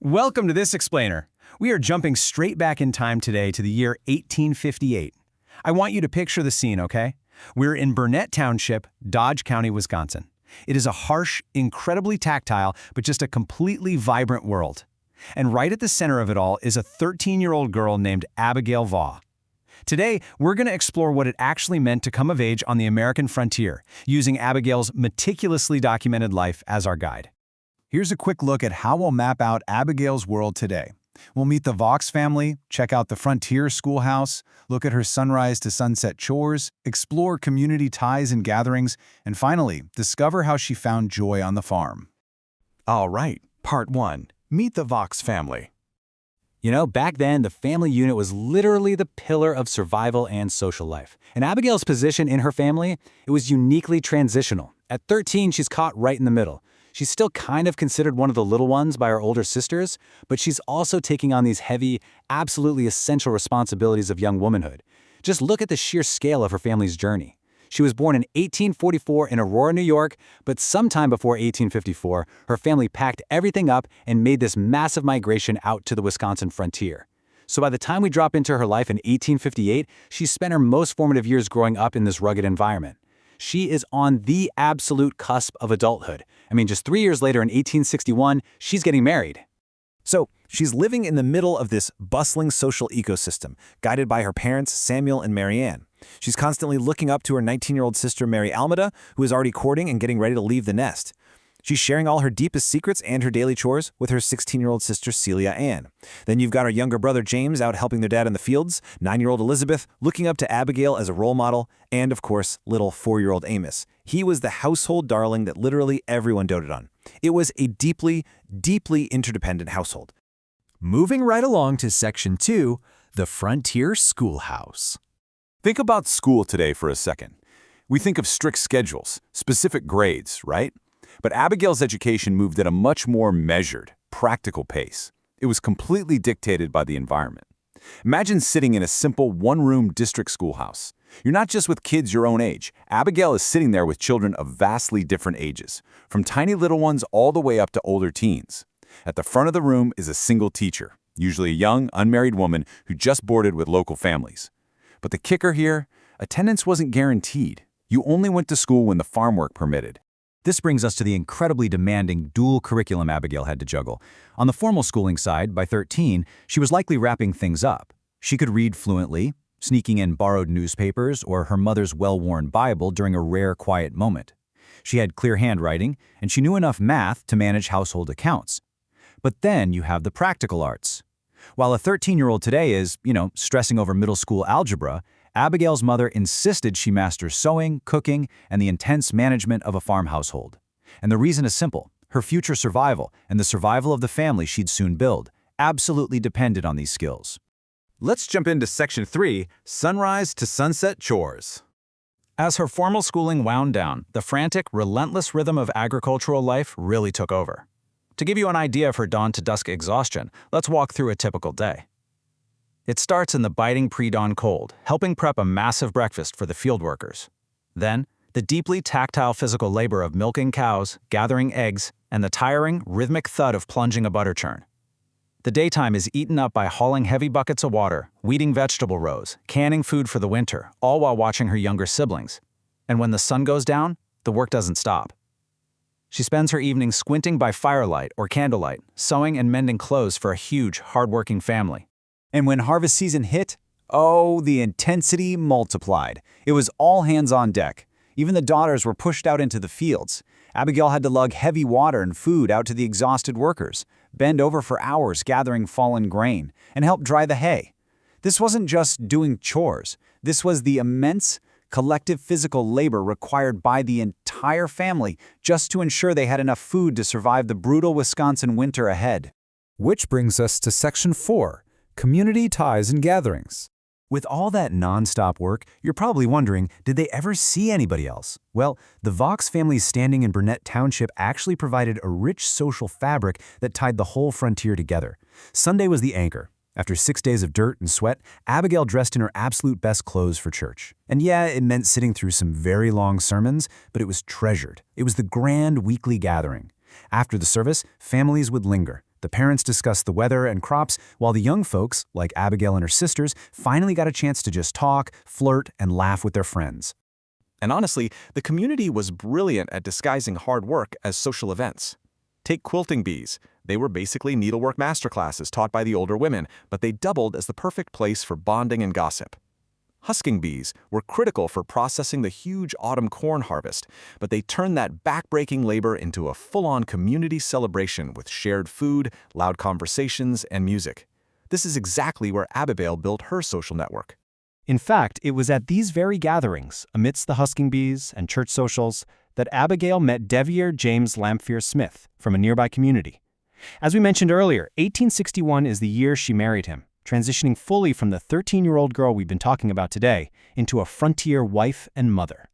Welcome to this explainer. We are jumping straight back in time today to the year 1858. I want you to picture the scene, okay? We're in Burnett Township, Dodge County, Wisconsin. It is a harsh, incredibly tactile, but just a completely vibrant world. And right at the center of it all is a 13-year-old girl named Abigail Vaux. Today, we're going to explore what it actually meant to come of age on the American frontier, using Abigail's meticulously documented life as our guide. Here's a quick look at how we'll map out Abigail's world today. We'll meet the Vaux family, check out the frontier schoolhouse, look at her sunrise to sunset chores, explore community ties and gatherings, and finally, discover how she found joy on the farm. All right, Part 1. Meet the Vaux family. You know, back then, the family unit was literally the pillar of survival and social life. And Abigail's position in her family, it was uniquely transitional. At 13, she's caught right in the middle. She's still kind of considered one of the little ones by her older sisters, but she's also taking on these heavy, absolutely essential responsibilities of young womanhood. Just look at the sheer scale of her family's journey. She was born in 1844 in Aurora, New York, but sometime before 1854, her family packed everything up and made this massive migration out to the Wisconsin frontier. So by the time we drop into her life in 1858, she spent her most formative years growing up in this rugged environment. She is on the absolute cusp of adulthood. I mean, just 3 years later in 1861, she's getting married. So, she's living in the middle of this bustling social ecosystem, guided by her parents, Samuel and Mary Ann. She's constantly looking up to her 19-year-old sister, Mary Almeda, who is already courting and getting ready to leave the nest. She's sharing all her deepest secrets and her daily chores with her 16-year-old sister, Celia Ann. Then you've got her younger brother, James, out helping their dad in the fields, 9-year-old Elizabeth looking up to Abigail as a role model, and, of course, little 4-year-old Amos. He was the household darling that literally everyone doted on. It was a deeply, deeply interdependent household. Moving right along to Section 2, the Frontier Schoolhouse. Think about school today for a second. We think of strict schedules, specific grades, right? But Abigail's education moved at a much more measured, practical pace. It was completely dictated by the environment. Imagine sitting in a simple one-room district schoolhouse. You're not just with kids your own age. Abigail is sitting there with children of vastly different ages, from tiny little ones all the way up to older teens. At the front of the room is a single teacher, usually a young, unmarried woman who just boarded with local families. But the kicker here, attendance wasn't guaranteed. You only went to school when the farm work permitted. This brings us to the incredibly demanding dual curriculum Abigail had to juggle. On the formal schooling side, by 13, she was likely wrapping things up. She could read fluently, sneaking in borrowed newspapers or her mother's well-worn Bible during a rare quiet moment. She had clear handwriting, and she knew enough math to manage household accounts. But then you have the practical arts. While a 13-year-old today is, stressing over middle school algebra, Abigail's mother insisted she master sewing, cooking, and the intense management of a farm household. And the reason is simple. Her future survival and the survival of the family she'd soon build absolutely depended on these skills. Let's jump into Section 3, Sunrise to Sunset Chores. As her formal schooling wound down, the frantic, relentless rhythm of agricultural life really took over. To give you an idea of her dawn-to-dusk exhaustion, let's walk through a typical day. It starts in the biting pre-dawn cold, helping prep a massive breakfast for the field workers. Then, the deeply tactile physical labor of milking cows, gathering eggs, and the tiring, rhythmic thud of plunging a butter churn. The daytime is eaten up by hauling heavy buckets of water, weeding vegetable rows, canning food for the winter, all while watching her younger siblings. And when the sun goes down, the work doesn't stop. She spends her evenings squinting by firelight or candlelight, sewing and mending clothes for a huge, hard-working family. And when harvest season hit, oh, the intensity multiplied. It was all hands on deck. Even the daughters were pushed out into the fields. Abigail had to lug heavy water and food out to the exhausted workers, bend over for hours gathering fallen grain, and help dry the hay. This wasn't just doing chores. This was the immense, collective physical labor required by the entire family just to ensure they had enough food to survive the brutal Wisconsin winter ahead. Which brings us to Section 4. Community ties and gatherings. With all that non-stop work, you're probably wondering, did they ever see anybody else? Well, the Vaux family's standing in Burnett Township actually provided a rich social fabric that tied the whole frontier together. Sunday was the anchor. After 6 days of dirt and sweat, Abigail dressed in her absolute best clothes for church. And yeah, it meant sitting through some very long sermons, but it was treasured. It was the grand weekly gathering. After the service, families would linger. The parents discussed the weather and crops, while the young folks, like Abigail and her sisters, finally got a chance to just talk, flirt, and laugh with their friends. And honestly, the community was brilliant at disguising hard work as social events. Take quilting bees. They were basically needlework masterclasses taught by the older women, but they doubled as the perfect place for bonding and gossip. Husking bees were critical for processing the huge autumn corn harvest, but they turned that back-breaking labor into a full-on community celebration with shared food, loud conversations, and music. This is exactly where Abigail built her social network. In fact, it was at these very gatherings, amidst the husking bees and church socials, that Abigail met Devier James Lamphere Smith from a nearby community. As we mentioned earlier, 1861 is the year she married him, transitioning fully from the 13-year-old girl we've been talking about today into a frontier wife and mother.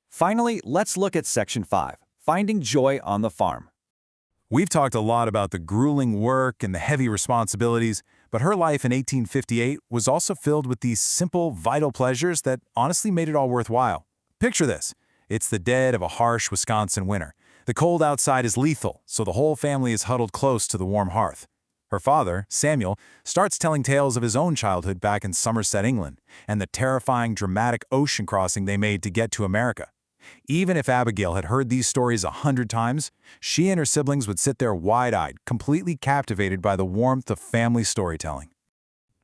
Finally, let's look at Section 5, Finding Joy on the Farm. We've talked a lot about the grueling work and the heavy responsibilities, but her life in 1858 was also filled with these simple, vital pleasures that honestly made it all worthwhile. Picture this. It's the dead of a harsh Wisconsin winter. The cold outside is lethal, so the whole family is huddled close to the warm hearth. Her father, Samuel, starts telling tales of his own childhood back in Somerset, England, and the terrifying, dramatic ocean crossing they made to get to America. Even if Abigail had heard these stories 100 times, she and her siblings would sit there wide-eyed, completely captivated by the warmth of family storytelling.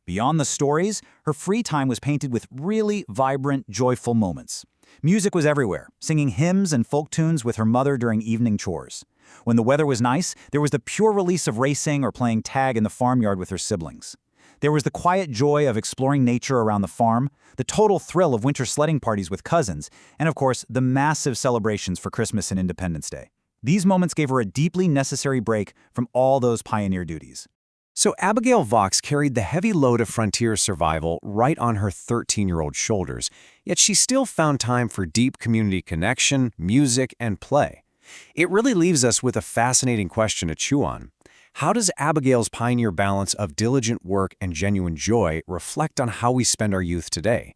Beyond the stories, her free time was painted with really vibrant, joyful moments. Music was everywhere, singing hymns and folk tunes with her mother during evening chores. When the weather was nice, there was the pure release of racing or playing tag in the farmyard with her siblings. There was the quiet joy of exploring nature around the farm, the total thrill of winter sledding parties with cousins, and of course, the massive celebrations for Christmas and Independence Day. These moments gave her a deeply necessary break from all those pioneer duties. So Abigail Vaux carried the heavy load of frontier survival right on her 13-year-old shoulders, yet she still found time for deep community connection, music, and play. It really leaves us with a fascinating question to chew on. How does Abigail's pioneer balance of diligent work and genuine joy reflect on how we spend our youth today?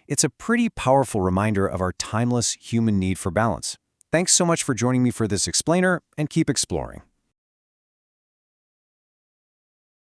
It's a pretty powerful reminder of our timeless human need for balance. Thanks so much for joining me for this explainer, and keep exploring.